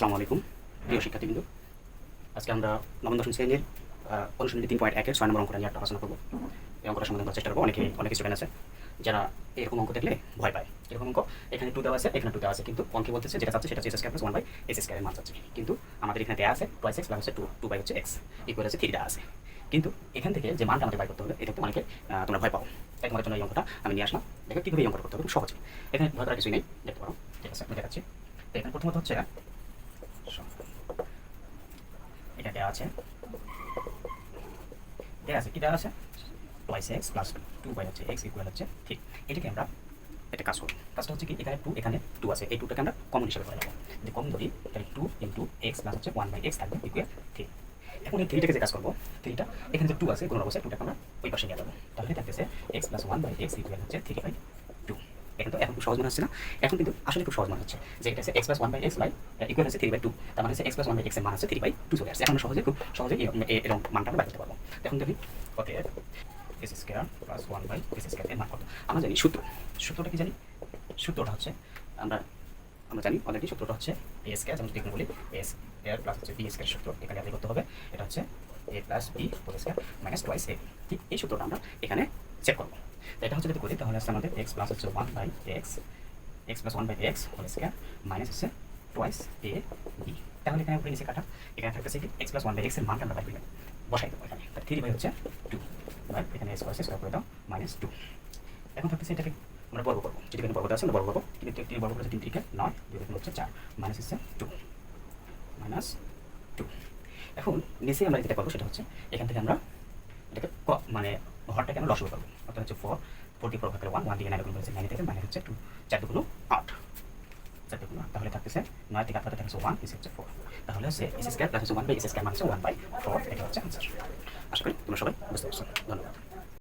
আসসালামু আলাইকুম প্রিয় শিক্ষার্থীবৃন্দ। আজকে আমরা নবম দশম শ্রেণীর অনুশীলনী 3.1-এর 6 নম্বর অঙ্কটা নিয়ে একটা আলোচনা করবো। এই অঙ্কটা সমাধান করার চেষ্টা করবো। অনেক স্টুডেন্ট আছে যারা এরকম অঙ্ক দেখলে ভয় পায়। এরকম অঙ্ক এখানে 2 দেওয়া আছে, এখানে 2 দেওয়া আছে, কিন্তু অঙ্কে বলতেছে যেটা চাচ্ছে সেটা হচ্ছে x² + 1/x² এর মান চাচ্ছে। কিন্তু আমাদের এখানে দেওয়া আছে 2x প্লাস হচ্ছে 2 x ইকুয়াল হচ্ছে 3 দেওয়া আছে। কিন্তু এখান থেকে যে মানটা আমাদের বাইর করতে হবে, এটা কিন্তু অনেকে তোমরা ভয় পাও। তাই তোমাদের জন্য এই অঙ্কটা আমি নিয়ে আসলাম। দেখো কীভাবে এই অঙ্কটা করতে হবে, খুব সহজে। এখানে ভয় করার কিছুই নেই, দেখতে পারো। ঠিক আছে, আমি দেখাচ্ছি। তো এখানে প্রথমত হচ্ছে এটা দেওয়া আছে কি দেওয়া আছে 2x প্লাস 2/x ইকুয়াল হচ্ছে 3। এটাকে আমরা একটা কাজ করব। কাজটা হচ্ছে কি, এখানে 2 এখানে 2 আছে, এই 2টাকে আমরা কমন হিসেবে ধরে নেব। যদি কমন ধরি তাহলে 2 × x প্লাস হচ্ছে 1/x থাকবে ইকুয়াল 3। এখন এই 3টাকে যে কাজ করবো, 3টা এখানে যে 2 আছে কোনো অবস্থায় 2টাকে আমরা ওই পাশে নিয়ে যাবো। তাহলে থাকতেছে x প্লাস 1/x ইকুয়াল হচ্ছে 3/2। এখন খুব সহজ মনে হচ্ছে না? এখন কিন্তু আসলে খুব সহজ মনে হচ্ছে যে এটা হচ্ছে x প্লাস 1/x ইকুয়াল হচ্ছে 3/2। তার মানে হচ্ছে x প্লাস 1/x এর মান হচ্ছে 3/2 চলে আসছে। এখন আমরা খুব সহজে এর মানটা আমরা বের করতে পারবো। এখন দেখি অতএব s² প্লাস 1/s² এর মান কত। আমরা জানি সূত্রটা কি জানি? সূত্রটা হচ্ছে আমরা জানি অলরেডি। সূত্রটা হচ্ছে a², যেমন যদি এখানে বলি a² প্লাস হচ্ছে b² সূত্র এখানে অ্যাপ্লাই করতে হবে। এটা হচ্ছে a plus b whole square minus 2a। ঠিক এই সূত্রটা আমরা এখানে চেক করবো। তো এটা হচ্ছে যদি করি তাহলে আসছে আমাদের x প্লাস হচ্ছে 1/x plus 1/x whole square minus হচ্ছে 2a b। তাহলে এখানে উপরে নিচে কাটা, এখানে থাকতেছে কি x প্লাস 1/x এর মানটা আমরা বাইর করে বসাই দেবো এখানে। তাহলে 3 হচ্ছে 2, এখানে স্কয়ার করে দাও মাইনাস 2। এখন থাকতেছে এটাকে আমরা বর্গ করবো। যদি এখানে বর্গ দেওয়া আছে আমরা বর্গ করবো, কিন্তু 3 বর্গ করেছে 3 × 9, 2 হচ্ছে 4 মাইনাস হচ্ছে 2। এখন নিচে আমরা যেটা করবো সেটা হচ্ছে এখান থেকে আমরা এটাকে মানে হরটাকে আমরা লসাগু করবো। অর্থাৎ হচ্ছে 4 দিয়ে 4 ভাগ করে 1 দিয়ে 9 গুণ করেছে 9 থেকে মাইনাস হচ্ছে 2, 4 2 8। তাহলে থাকতেছে 9 থেকে 8 কাটা থাকছে 1 হচ্ছে 4। তাহলে হচ্ছে s² প্লাস হচ্ছে 1/s² মান হচ্ছে 1/4। এটা হচ্ছে আনসার। আশা করি তোমরা সবাই বুঝতে পারছো। ধন্যবাদ।